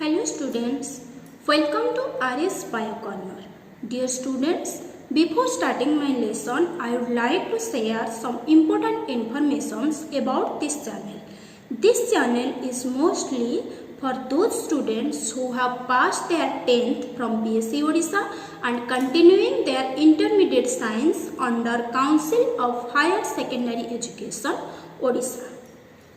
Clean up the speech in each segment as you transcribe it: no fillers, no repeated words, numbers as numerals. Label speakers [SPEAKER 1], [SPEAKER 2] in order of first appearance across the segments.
[SPEAKER 1] Hello students, welcome to RS Bio Corner. Dear students, before starting my lesson, I would like to share some important informations about this channel. This channel is mostly for those students who have passed their 10th from BSc Odisha and continuing their intermediate science under Council of Higher Secondary Education Odisha.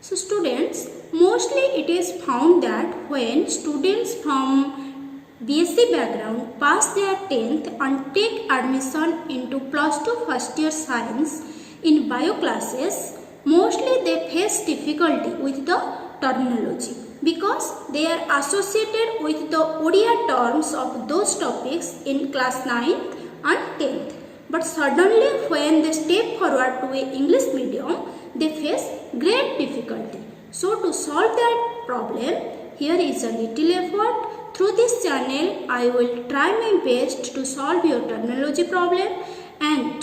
[SPEAKER 1] So students, mostly it is found that when students from BSc background pass their 10th and take admission into plus 2 first year science in bio classes, mostly they face difficulty with the terminology because they are associated with the Odia terms of those topics in class 9th and 10th. But suddenly when they step forward to a English medium, they face great difficulty. So to solve that problem, here is a little effort. Through this channel, I will try my best to solve your terminology problem, and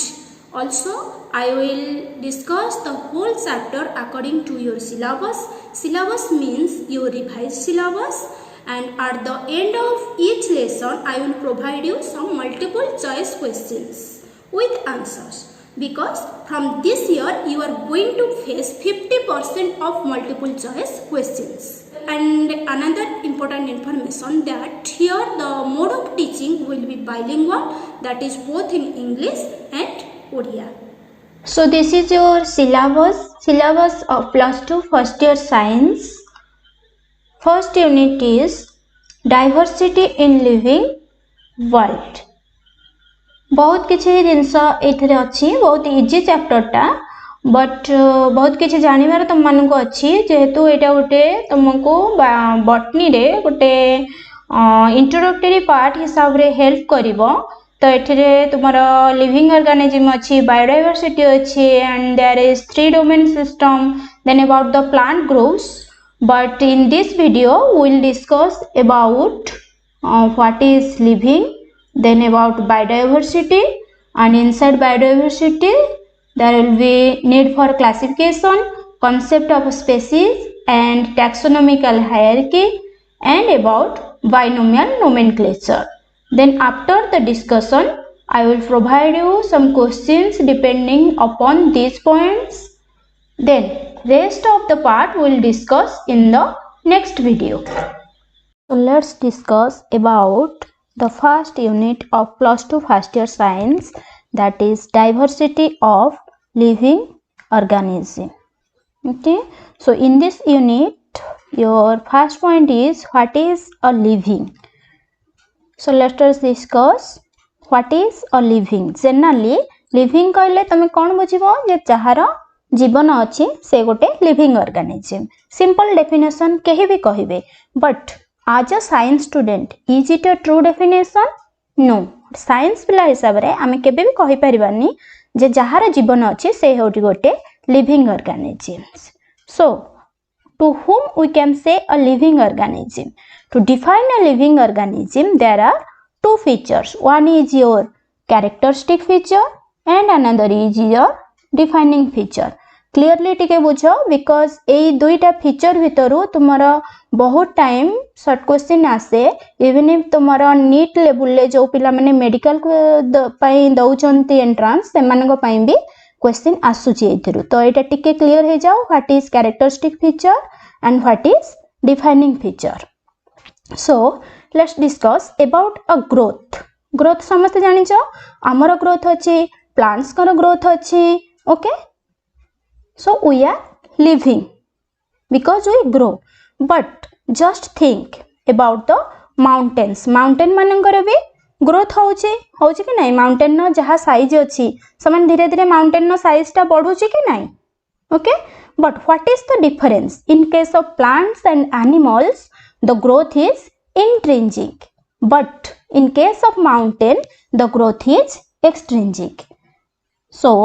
[SPEAKER 1] also I will discuss the whole chapter according to your syllabus. Syllabus means your revised syllabus, and at the end of each lesson, I will provide you some multiple choice questions with answers. Because from this year you are going to face 50% of multiple choice questions. And another important information that here the mode of teaching will be bilingual, that is both in English and Odia.
[SPEAKER 2] So this is your syllabus of plus 2 first year science. First unit is diversity in living world. बहुत किसी जिनस एथिरे अछि, बहुत easy chapter टा, but बहुत किसी जानिबार तुम मानक अच्छी जेहेतु एटा गोटे तुमको बॉटनी रे गोटे इंट्रोडक्टरी पार्ट हिसाब रे हेल्प करिवो. तो एथिरे तुमरो लिविंग ऑर्गेनिज्म अछि, बायोडायवर्सिटी अछि, and there is 3 domain system, then about the plant groups. But in this video we will discuss about what is living, then about biodiversity, and inside biodiversity there will be need for classification, concept of species and taxonomical hierarchy, and about binomial nomenclature. Then after the discussion I will provide you some questions depending upon these points. Then rest of the part we will discuss in the next video. So let's discuss about the first unit of plus 2 first year science, that is diversity of living organism. Okay, so in this unit your first point is what is a living. So let us discuss what is a living. Generally living कहले तमे कोन बुझिबो जे जहार जीवन अच्छी से गोटे living organism. Simple definition कहीं भी कहिबे, बट आज a science student is it a true definition? No. Science पिला हिसाब रे आमे केबे भी कहि परिबानी जे जहार जीवन अच्छी से होटी गोटे living organism. So to whom we can say a living organism? To define a living organism there are two features. One is your characteristic feature and another is your defining feature. Clearly टिके बुझ, because ए दुईटा feature भितरु तुमरा बहुत time short question आसे. Even if तुमरा NEET level ले जो पिला माने मेडिकल पई दउचंती एंट्रेंस से मानक पई भी क्वेश्चन आसुची एथिरु. तो एटा टिके क्लियर हे जाओ what is characteristic feature and what is defining feature. So let's discuss about a growth. Growth समस्त जानि छ, हमर ग्रोथ अछि, प्लांट्स कर ग्रोथ अछि. Okay, so we are living because we grow. But just think about the mountains. Mountain मानकर भी growth होउची कि नहीं? माउंटेन न जहा साइज अछि समान धीरे धीरे माउंटेन न साइज टा बढ़ुची कि नहीं? Okay, but what is the difference? In case of plants and animals the growth is intrinsic, but in case of mountain the growth is extrinsic. So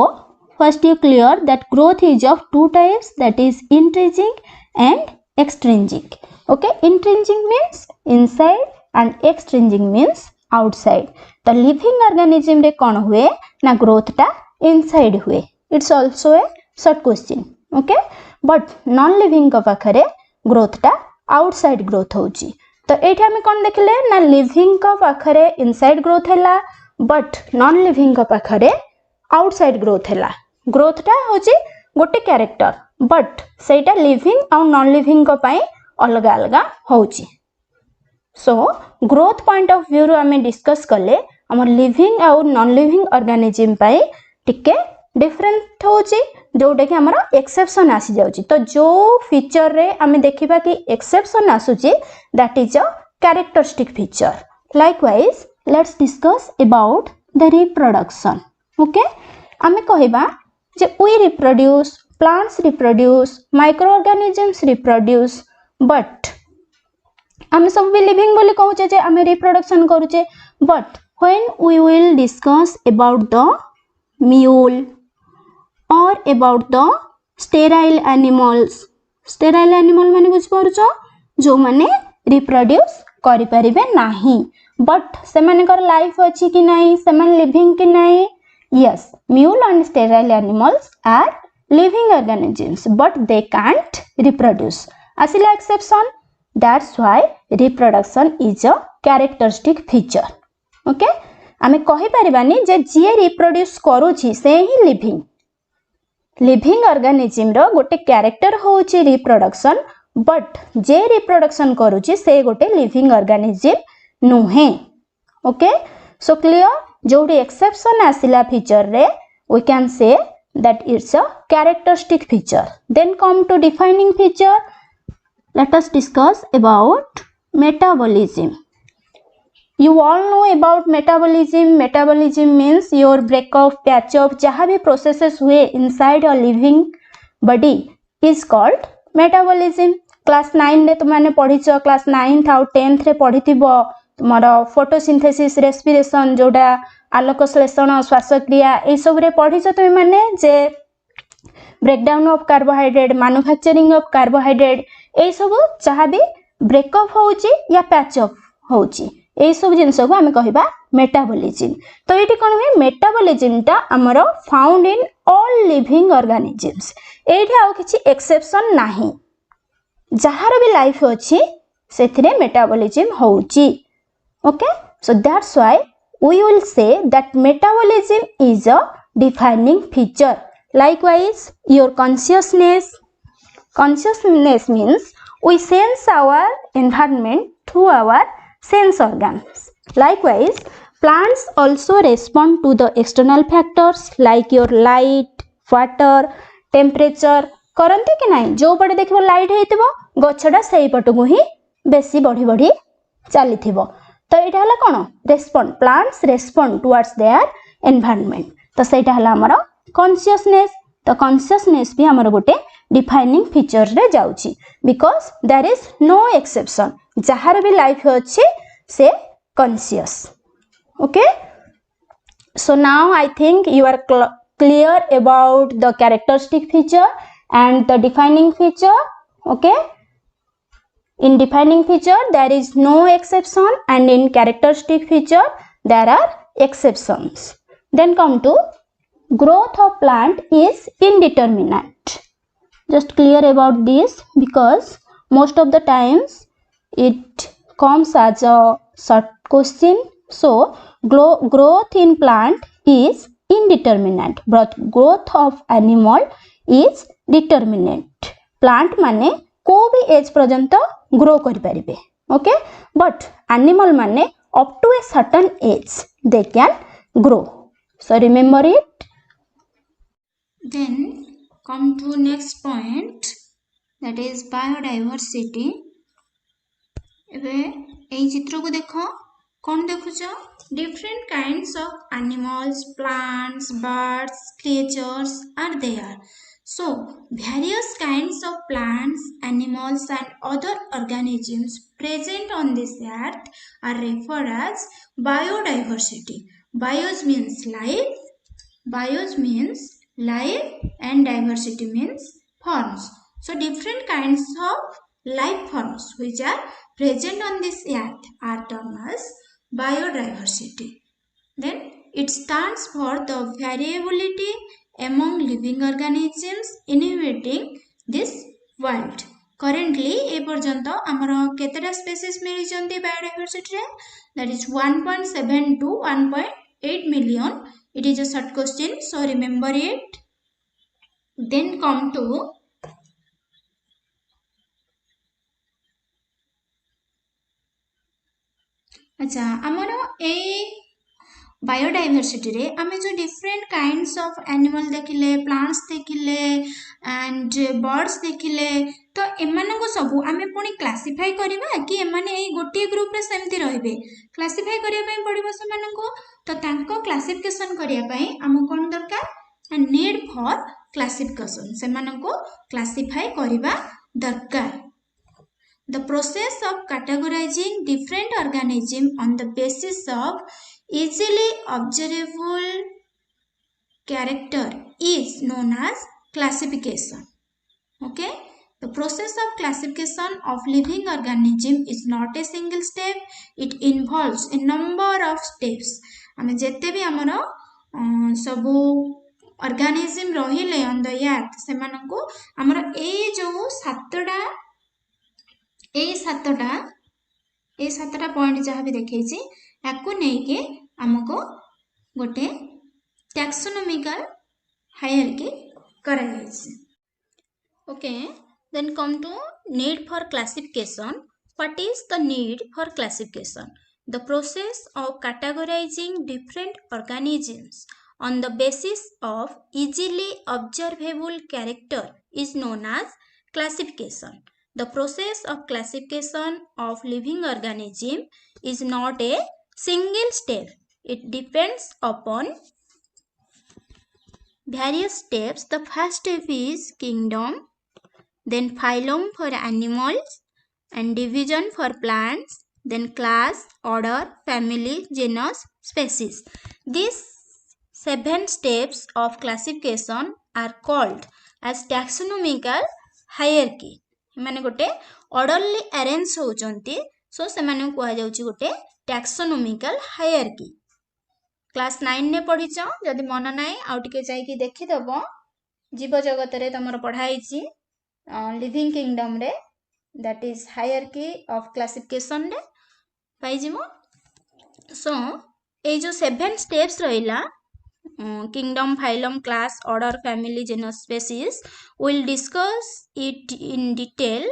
[SPEAKER 2] first you clear that growth is of two types, that is intrinsic and extrinsic. Okay, intrinsic means inside and extrinsic means outside. The living organism रे कौन हुए ना growth टा inside हुए. It's also a short question. Okay, but non living का पाखरे growth टा outside growth होची.
[SPEAKER 1] तो ये आम कौन देखले ना लिविंग का पाखरे इनसाइड ग्रोथ है बट नॉन लिविंग का पाखरे आउटसाइड ग्रोथ है ग्रोथटा हूँ गोटे क्यारेक्टर बट सेटा लिविंग आउ नॉन लिविंग अलग अलग होची so growth point of view रो आमे डिस्कस कले हमर लिविंग आउ नॉन लिविंग ऑर्गेनिज्म पाई टिके डिफरेंट होची जोटा कि हमर एक्सेप्शन आसी जाउची तो जो फीचर रे आमे देखिबा कि एक्सेप्शन आसुची that is a characteristic feature likewise let's discuss about the reproduction okay आमे कहिबा जे we reproduce plants reproduce microorganisms reproduce but आमे सब भी लिविंग बोली कहूचे जे आमे रिप्रोडक्शन करूचे but when we will discuss about the mule or about the sterile animals माने बुझ पारुछ जो माने रिप्रोड्यूस करि परिबे नाही बट से मानकर लाइफ अछि कि नाही से मान लिविंग कि नाही yes mule and sterile animals are living organisms but they can't reproduce asila exception that's why reproduction is a characteristic feature okay आमे कहि परिबानी जे जे रिप्रोड्यूस करूची से ही लिविंग ऑर्गेनिज्म रो गोटे कैरेक्टर होची रिप्रोडक्शन बट जे रिप्रोडक्शन करूची से गोटे लिविंग ऑर्गेनिज्म नुहे ओके सो क्लियर जोडी एक्सेप्शन आसिला फीचर रे we can say that it's a characteristic feature then come to defining feature let us discuss about metabolism You all know about metabolism. Metabolism means your breakup, patch up, जहाँ भी processes हुए inside a living body is called metabolism. Class 9 रे तुमने पढ़ी चो class 9th आउ 10th रे पढ़ी थिबो तुम्हारा photosynthesis, respiration जोड़ा आलोक संश्लेषण श्वासक्रिया ए सब रे पढ़ी चो तुम माने जे breakdown of carbohydrate, manufacturing of carbohydrate ए सब जहाँ भी breakup होउची या patch up होउची ए सब जिनस को आमे कहिबा मेटाबॉलिज्म तो एटी कोन हुए मेटाबॉलिज्म ता हमरो found in all living organisms एठी आउ किछि एक्सेप्शन नाही जहार भी लाइफ अछि सेथिरे मेटाबॉलिज्म होउची okay so that's why we will say that metabolism is a defining feature likewise your consciousness means we sense our environment through our sense organs. Likewise, plants also respond to the external factors like your light, water, temperature. करंती कि नहीं जो पटे देखिबो light हेतिबो गछडा सेही पटको ही बेसी बढ़ी बढ़ी चली थिबो तो एटा हला कोन respond plants respond towards their environment तो सेटा हला हमर कॉन्शियसनेस तो कॉन्शियसनेस भी हमर गोटे डिफाइनिंग फीचर रे जाउची because there is no exception जहार भी लाइफ अच्छे से conscious okay so now I think you are clear about the characteristic feature and the defining feature okay in defining feature there is no exception and in characteristic feature there are exceptions then come to growth of plant is indeterminate just clear about this because most of the times it comes as a short question so growth in plant is indeterminate but growth of animal is determinate plant माने को भी as पर्यंत grow करि परिबे okay but animal माने up to a certain age they can grow so remember it then come to next point that is biodiversity एबे एई चित्र को देखो कौन देखुछ different kinds of animals plants birds creatures are there so various kinds of plants animals and other organisms present on this earth are referred as biodiversity bios means life and diversity means forms so different kinds of life forms which are present on this earth are termed as biodiversity. Then it stands for the variability among living organisms inhabiting this world. Currently ए पर्यंत आमर केतेटा species मिली biodiversity रे that is 1.7 to 1.8 million. It is a short question, so remember it. Then come to अच्छा आमर ए biodiversity रे आमे जो डिफरेंट काइंड्स ऑफ एनिमल देखिले प्लांट्स देखिले एंड बर्ड्स देखिले तो एमाननको सबु आमे पुणी क्लासिफाई करबा कि एमाने ए गोटे ग्रुप रे सेमती रहबे क्लासिफाई करिया पई पड़िबो सेमाननको तो तांको क्लासिफिकेशन करिया पई आम कोन दरकार नीड फॉर क्लासिफिकेशन सेमाननको क्लासिफाई करबा दरकार. The process of categorizing different organisms on the basis of easily observable character is known as classification. Okay, the process of classification of living organism is not a single step. It involves a number of steps. आमे जेते भी हमरो सबु organism रहिले on the earth सेमाननको हमरो ए जो सातटा point जहाँ भी देखी याकू नहीं आमको गोटे टैक्सोनॉमिकल हायरार्की करा okay. Then come to need for classification. What is the need for classification? The process of categorising different organisms on the basis of easily observable character is known as classification. The process of classification of living organism is not a single step. It depends upon various steps. The first step is kingdom, then phylum for animals, and division for plants, then class, order, family, genus, species. These 7 steps of classification are called as taxonomical hierarchy. माने गोटे orderly arrange होउचंती सो से माने कुआ जाउची गोटे taxonomical hierarchy. Class 9 ने पढिछ जदि मन नाइ आउ टिके जाई कि देखि दबो जीव जगत रे तमरो पढाइची लिविंग किंगडम रे that is hierarchy of classification रे पाई जिवो. सो ए जो 7 स्टेप्स रहिला kingdom, phylum, class, order, family, genus, species, we'll discuss it in detail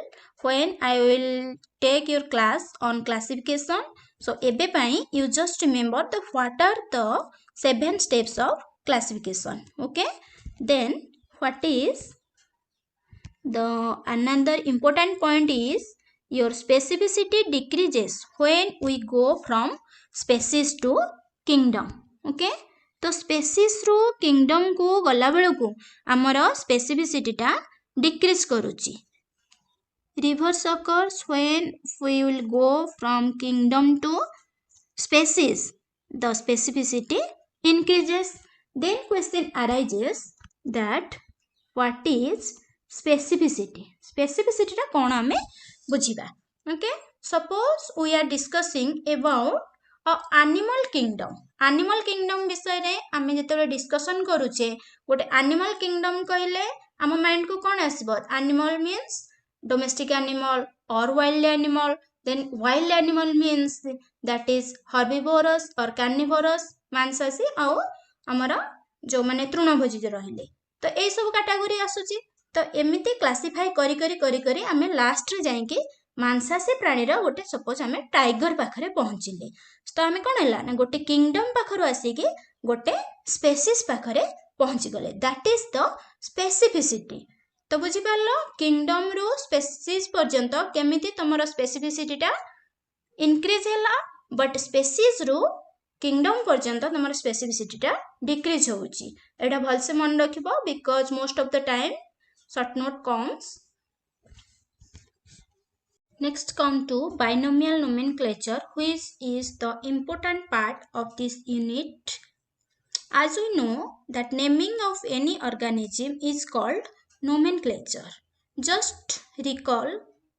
[SPEAKER 1] when I will take your class on classification. So ebe pai you just remember the what are the 7 steps of classification. Okay, then what is the another important point is your specificity decreases when we go from species to kingdom. Okay, तो species रु kingdom को गला बेलू आमर स्पेसिफिसिटीटा decrease करुच्ची. Reverse occurs when we will go from kingdom to species the specificity increases. Then question arises that what is specificity. स्पेसिफिसिटीटा कोन आमे बुझिबा. Okay, suppose we are discussing about animal kingdom. Animal kingdom विषय रे आमे जेतबे discussion करूचे गोटे animal kingdom कहले आम माइंड को कोन आसीबो. एनिमल मीन्स डोमेस्टिक एनिमल और wild animal. Then wild animal means that is herbivorous और कार्निवोरस मांसासी आउ हमर जो माने तृणभोजी रहिले तो ए सब कैटेगरी आसुची. तो एमिति क्लासिफाई करी करी करी करी आमे लास्ट रे जाई कि मांसासी प्राणी रा गोटे सपोज आमे टाइगर पाखरे पहुंचिले तो आमे कोन हला ना गोटे किंगडम पाखरो आसी कि गोटे स्पेसीज पाखरे पहुंची गले. That is the specificity. तो बुझी पारलो किंगडम रो स्पेसीज पर्यंत केमिति तमरो स्पेसिफिसिटीटा इंक्रीज हैला बट स्पेसीज रो किंगडम पर्यंत तमरो स्पेसिफिसिटीटा डिक्रीज होउची. एटा भलसे मन रखिबो because most of the time short note comes. Next come to binomial nomenclature, which is the important part of this unit. As we know that naming of any organism is called nomenclature. Just recall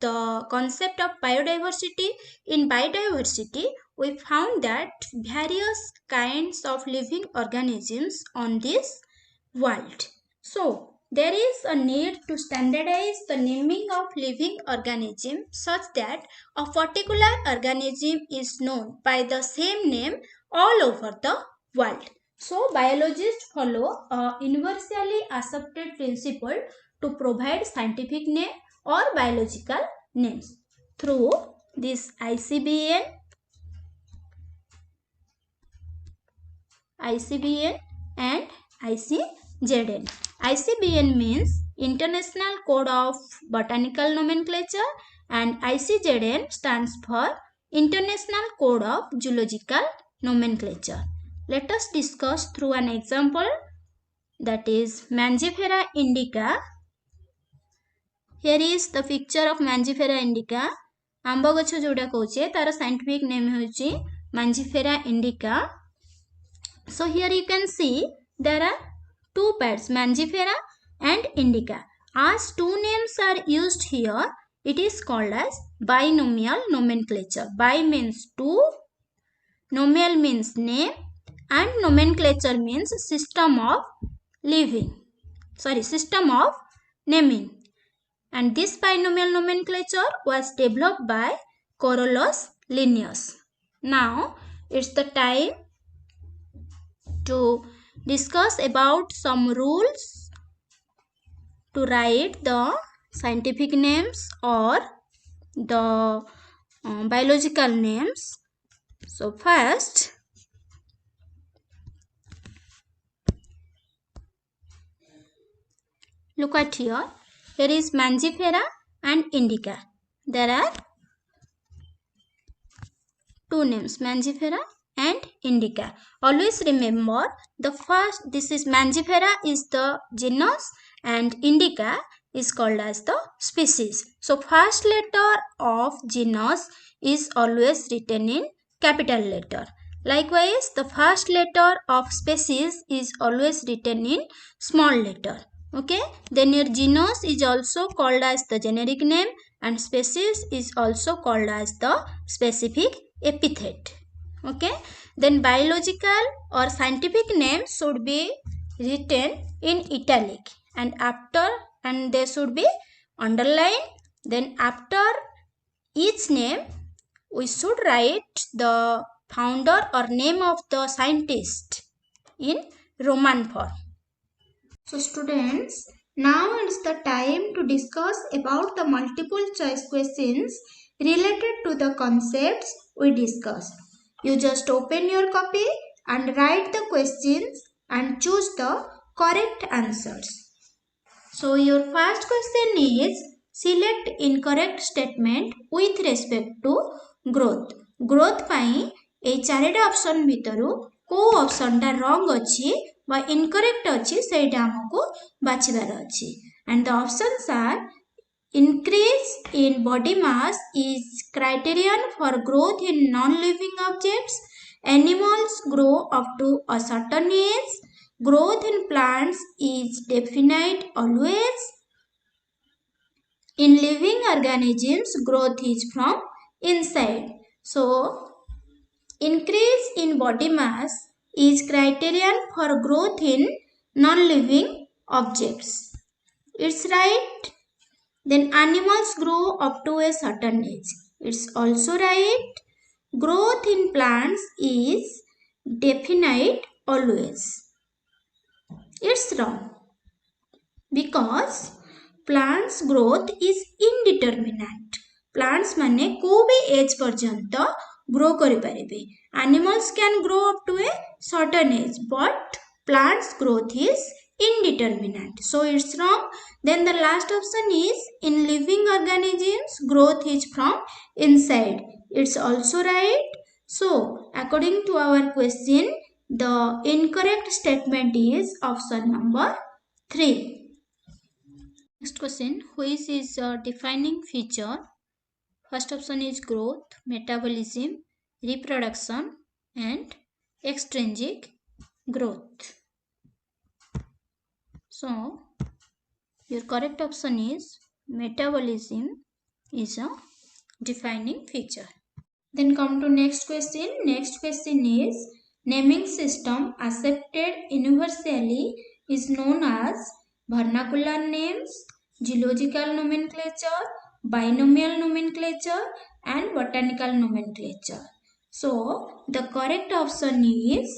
[SPEAKER 1] the concept of biodiversity. In biodiversity, we found that various kinds of living organisms on this world. So, There is a need to standardize the naming of living organisms such that a particular organism is known by the same name all over the world. So, biologists follow a universally accepted principle to provide scientific name or biological names through this ICBN and ICZN. ICBN means International Code of Botanical Nomenclature and ICZN stands for International Code of Zoological Nomenclature. Let us discuss through an example, that is Mangifera indica. Here is the picture of Mangifera indica. आंब गछ जोड़ा कौचे तार scientific name होची Mangifera indica. So here you can see there are two pairs, Mangifera and indica. As two names are used here, it is called as binomial nomenclature. Bi means two, nomial means name, and nomenclature means system of naming. And this binomial nomenclature was developed by Carolus Linnaeus. Now it's the time to discuss about some rules to write the scientific names or the biological names. So first, look at here. Here is Mangifera and indica. There are two names, Mangifera and indica. Always remember this is Mangifera is the genus and indica is called as the species. So first letter of genus is always written in capital letter. Likewise, the first letter of species is always written in small letter. Okay, then your genus is also called as the generic name and species is also called as the specific epithet. Okay, then biological or scientific name should be written in italic and they should be underlined. Then after each name we should write the founder or name of the scientist in Roman form. So students, now it's the time to discuss about the multiple choice questions related to the concepts we discussed. You just open your copy and write the questions and choose the correct answers. So your first question is, select incorrect statement with respect to growth. Growth पाई ए चारिटा option भितरु को option टा wrong अछि बा incorrect अछि सेटा हमको बाछिबार अछि. And the options are: increase in body mass is criterion for growth in non-living objects. Animals grow up to a certain age. Growth in plants is definite always. In living organisms, growth is from inside. So, increase in body mass is criterion for growth in non-living objects. It's right. Then animals grow up to a certain age. It's also right. Growth in plants is definite always. It's wrong. Because plants growth is indeterminate. Plants माने को भी as पर्यंत grow करि परिबे. Animals can grow up to a certain age, but plants growth is indeterminate. So it's wrong. Then the last option is, in living organisms growth is from inside. It's also right. So according to our question, the incorrect statement is option number 3. Next question, which is a defining feature? First option is growth, metabolism, reproduction and extrinsic growth. So your correct option is metabolism is a defining feature. Then come to next question. Next question is, naming system accepted universally is known as vernacular names, geological nomenclature, binomial nomenclature, and botanical nomenclature. So the correct option is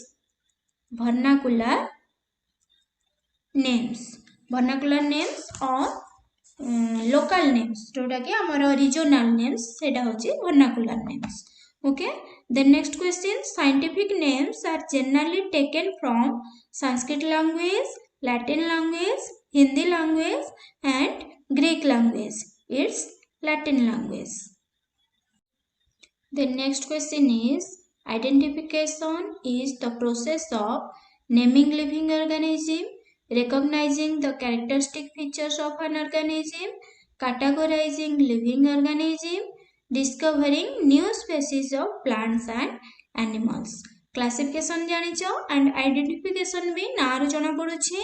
[SPEAKER 1] vernacular names. Vernacular names or local names जोटा कि हमारा regional names सेटा होची vernacular names. Okay, the next question, scientific names are generally taken from Sanskrit language, Latin language, Hindi language and Greek language. It's Latin language. The next question is, identification is the process of naming living organism, recognizing the characteristic features of an organism, categorizing living organism, discovering new species of plants and animals. Classification जानिचो and identification भी नारू जना पड़ुछि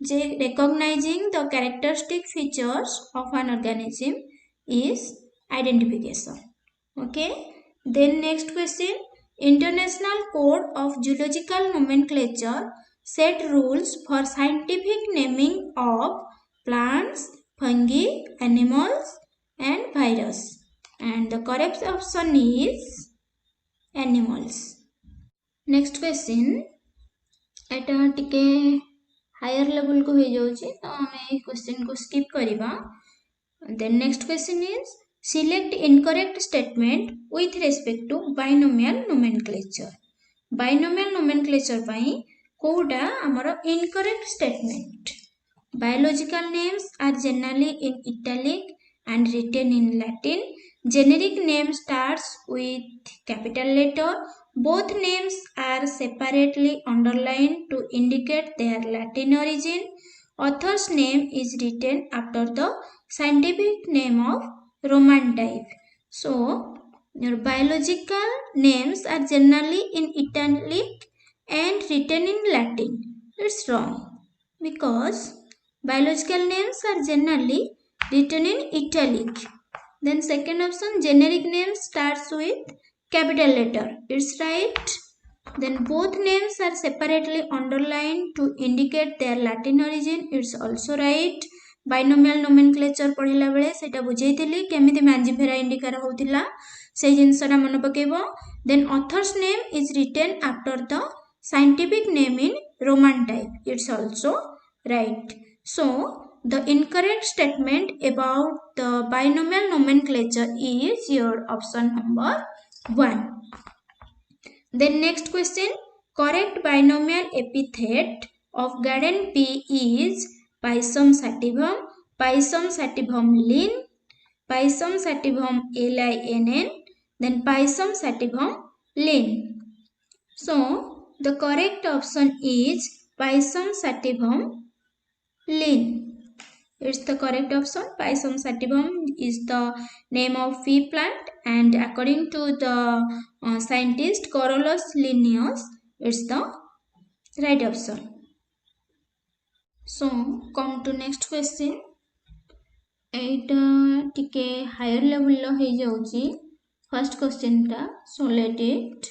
[SPEAKER 1] जे recognizing the characteristic features of an organism is identification. Okay. Then next question, International Code of Geological Nomenclature set rules for scientific naming of plants, fungi, animals and virus. And the correct option is animals. Next question, एटा टिके higher level को हो जाउची तो हमें question को skip करिबा. Then next question is, select incorrect statement with respect to binomial nomenclature. Binomial nomenclature पाई कोडा हमारा incorrect statement. Biological names are generally in italic and written in Latin. Generic name starts with capital letter. Both names are separately underlined to indicate their Latin origin. Author's name is written after the scientific name of Roman type. So your biological names are generally in italic and written in Latin. It's wrong because biological names are generally written in italic. Then second option, generic name starts with capital letter. It's right. Then both names are separately underlined to indicate their Latin origin. It's also right. Binomial nomenclature पढ़िला बेले सेटा बुझेइथिली केमिति मांजिफेरा indica होतिला से जिनसटा मन पकेबो. Then author's name is written after the scientific name in Roman type. It's also right. So the incorrect statement about the binomial nomenclature is your option number 1. Then next question, correct binomial epithet of garden pea is Pisum sativum, Pisum sativum lin, Pisum sativum linn, then Pisum sativum lin. So the correct option is Pisum sativum lin. It's the correct option. Pisum sativum is the name of pea plant and according to the scientist Carolus Linnaeus, it's the right option. So come to next question. एटा टिके higher level low हे जाउची first question टा, so let it.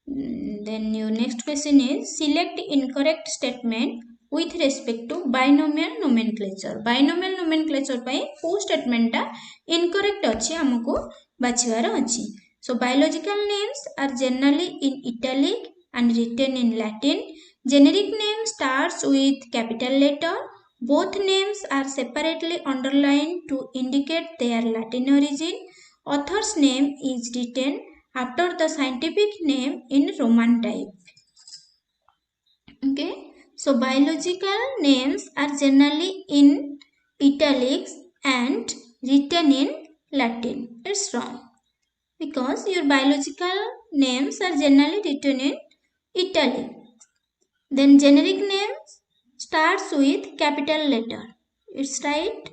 [SPEAKER 1] Then your next question is, select incorrect statement with respect to binomial nomenclature. Binomial nomenclature पाई को statement टा incorrect अछि हमको बाछिवार अछि. So biological names are generally in italic and written in Latin. Generic name starts with capital letter. Both names are separately underlined to indicate their Latin origin. Author's name is written after the scientific name in Roman type. Okay, so biological names are generally in italics and written in Latin. It's wrong because your biological names are generally written in italic. Then generic names starts with capital letter. It's right.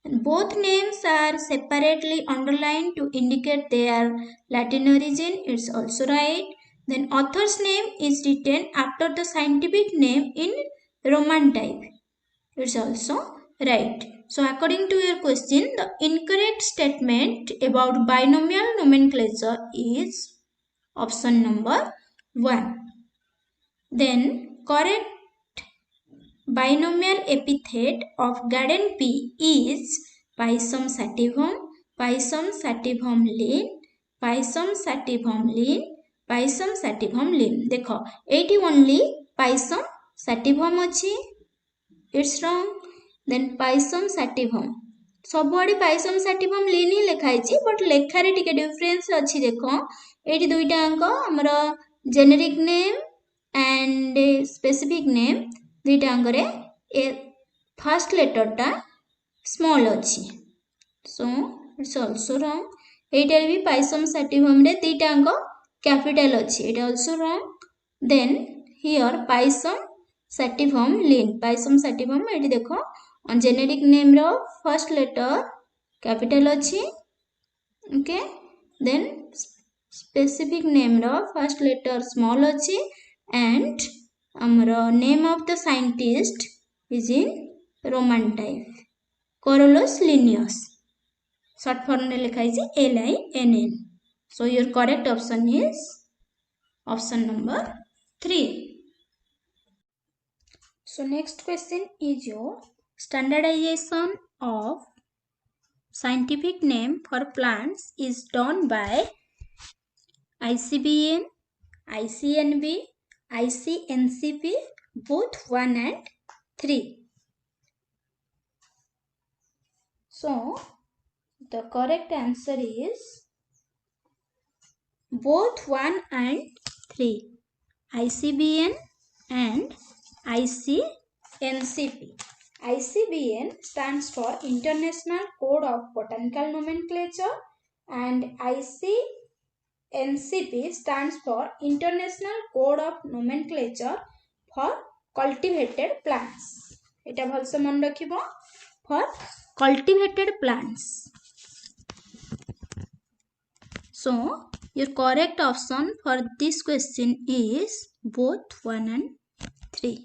[SPEAKER 1] Both names are separately underlined to indicate their Latin origin. It's also right. Then author's name is written after the scientific name in Roman type. It's also right. So according to your question, the incorrect statement about binomial nomenclature is option number 1. Then correct Binomial epithet of garden pea is Pisum sativum, Pisum sativum lin, Pisum sativum lin, Pisum sativum lin. देखो eighty only Pisum sativum अच्छी. It's wrong. Then Pisum sativum. सबुआड़े Pisum sativum lin ही लिखाई but लेखारे टिके difference अच्छी. देखो eighty दुईटा अंक हमर generic name and specific name दुईटा अंगरे ए फर्स्ट लेटर टा स्मॉल अच्छी. So it's also wrong. एटारे भी Pisum sativum रे दुईटा अंक कैपिटल अच्छी. एटा also wrong. Then here Pisum sativum lin. Pisum sativum एटी देखो ऑन जेनेरिक नेम रो फर्स्ट लेटर कैपिटल अच्छी. ओके. देन स्पेसिफिक नेम रो फर्स्ट लेटर स्मॉल अच्छी एंड आमर name of the scientist is in Roman type. Carolus Linnaeus. Short form रे लिखा है LINN. So your correct option is option number 3. So next question is your standardization of scientific name for plants is done by ICBN, ICNB, ICNCP, both 1 and 3. So the correct answer is both 1 and 3. ICBN and ICNCP. ICBN stands for International Code of Botanical Nomenclature and ICNCP stands for International Code of Nomenclature for Cultivated Plants. एटा भलसे मन रखिबो. For cultivated plants. So your correct option for this question is both 1 and 3.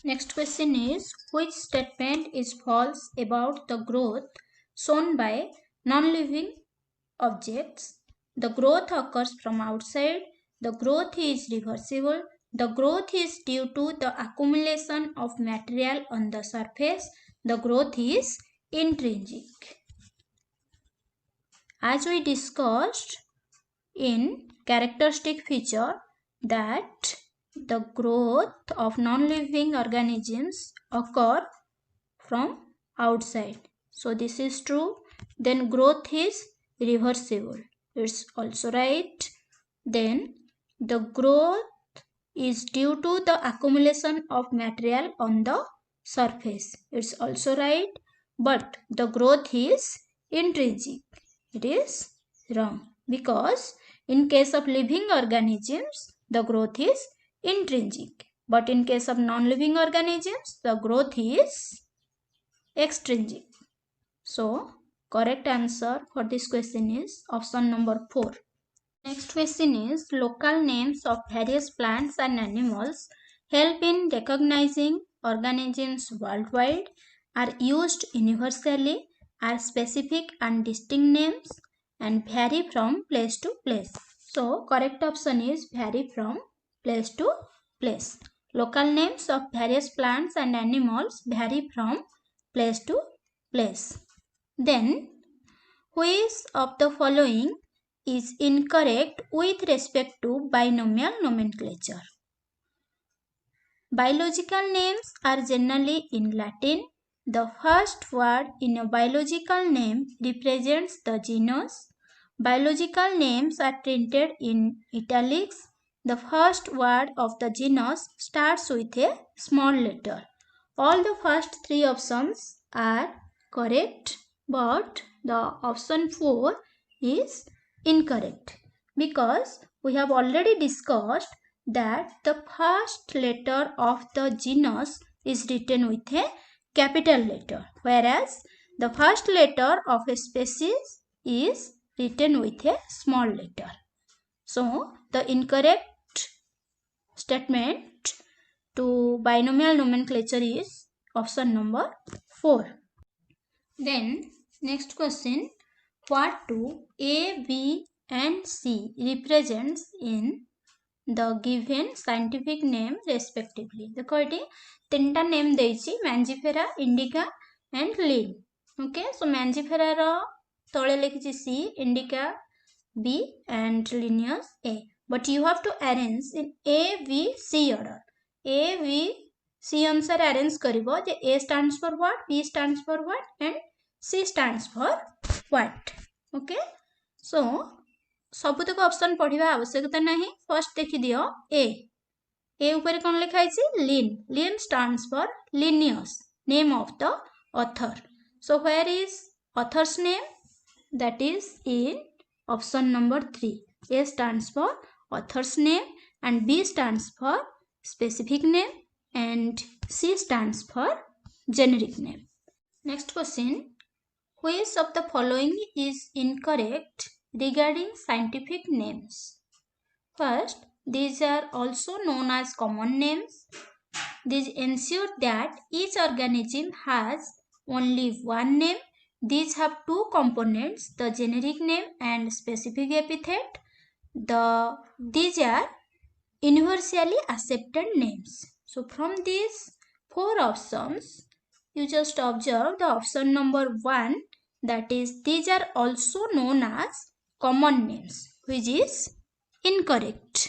[SPEAKER 1] Next question is which statement is false about the growth shown by non-living objects? The growth occurs from outside. The growth is reversible. The growth is due to the accumulation of material on the surface. The growth is intrinsic. As we discussed in characteristic feature that the growth of non-living organisms occur from outside. So this is true. Then growth is reversible. It's also right. Then the growth is due to the accumulation of material on the surface. It's also right. But the growth is intrinsic. It is wrong because in case of living organisms the growth is intrinsic, but in case of non-living organisms the growth is extrinsic. So correct answer for this question is option number 4. Next question is local names of various plants and animals help in recognizing organisms worldwide, are used universally, are specific and distinct names, and vary from place to place. So correct option is vary from place to place. Local names of various plants and animals vary from place to place. Then which of the following is incorrect with respect to binomial nomenclature? Biological names are generally in Latin. The first word in a biological name represents the genus. Biological names are printed in italics. The first word of the genus starts with a small letter. All the first 3 options are correct, but the option 4 is incorrect because we have already discussed that the first letter of the genus is written with a capital letter, whereas the first letter of a species is written with a small letter. So the incorrect statement to binomial nomenclature is option number 4. Then next question, what do A, B and C represents in the given scientific name respectively. देखो ये तीनटा name देइछि Mangifera, Indica and Lin. Okay, so Mangifera रो तळे लिखिछि C, Indica B and Linnaeus A. But you have to arrange in A, V, C order. A, V, C अनुसार arrange करिवो जे A stands for what, B stands for what and C stands for what. Okay, so सबुतक option पढ़िबा आवश्यकता नहीं. First देखि दियो ए ऊपर कोन लिखा है Lin stands for Linnaeus name of the author. So where is author's name, that is in option number 3. A stands for author's name and B stands for specific name and C stands for generic name. Next question, which of the following is incorrect regarding scientific names? First, these are also known as common names. These ensure that each organism has only one name. These have two components, the generic name and specific epithet. These are universally accepted names. So from these 4 options, you just observe the option number 1, that is these are also known as common names, which is incorrect.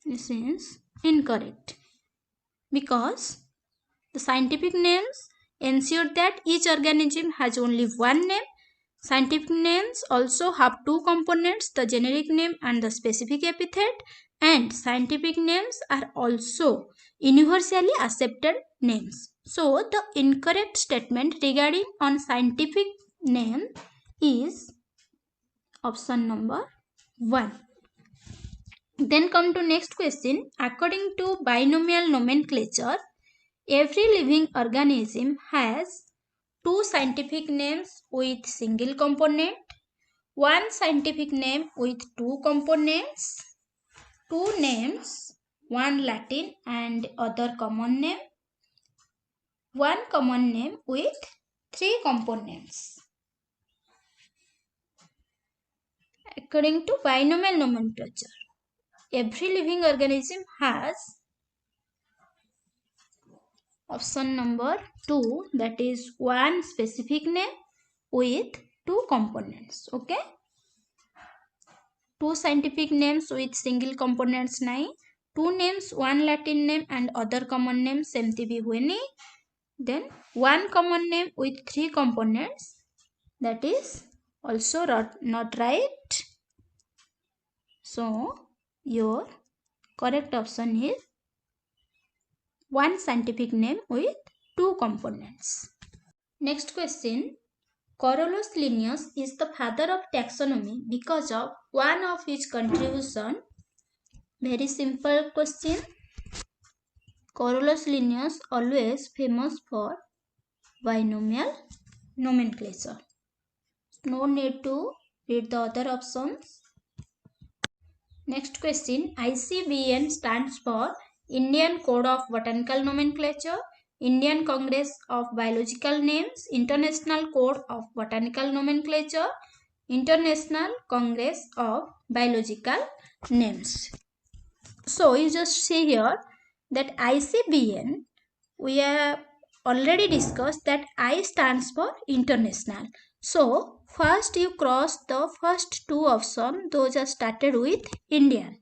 [SPEAKER 1] This is incorrect because the scientific names ensure that each organism has only one name. Scientific names also have two components, the generic name and the specific epithet, and scientific names are also universally accepted names. So the incorrect statement regarding on scientific name is option number 1. Then come to next question. According to binomial nomenclature, every living organism has 2 scientific names with single component, 1 scientific name with 2 components, 2 names, 1 Latin and other common name, 1 common name with 3 components. According to binomial nomenclature, every living organism has option number 2, that is 1 specific name with 2 components. Okay, 2 scientific names with single components nahi, 2 names, 1 Latin name and other common name semti bhi hue nahi. Then 1 common name with 3 components, that is also not right. So your correct option is 1 scientific name with 2 components. Next question, Carolus Linnaeus is the father of taxonomy because of one of his contribution. Very simple question. Carolus Linnaeus always famous for binomial nomenclature. No need to read the other options. Next question, ICBN stands for Indian Code of Botanical Nomenclature, Indian Congress of Biological Names, International Code of Botanical Nomenclature, International Congress of Biological Names. So you just see here that ICBN, we have already discussed that I stands for international. So first you cross the first 2 options, those are started with Indian.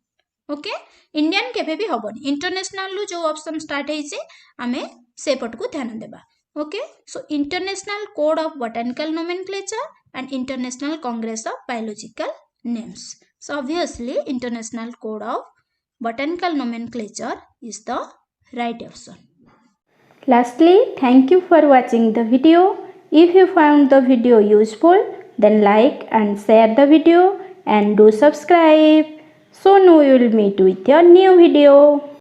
[SPEAKER 1] Okay, Indian केबे भी हबनी, international लो जो option start होइছে आमे से पट को ध्यान देबा. Okay, so international code of botanical nomenclature and international Congress of biological names. So obviously international code of botanical nomenclature is the right option.
[SPEAKER 2] Lastly, thank you for watching the video. If you found the video useful, then like and share the video and do subscribe. Soon we will meet with a new video.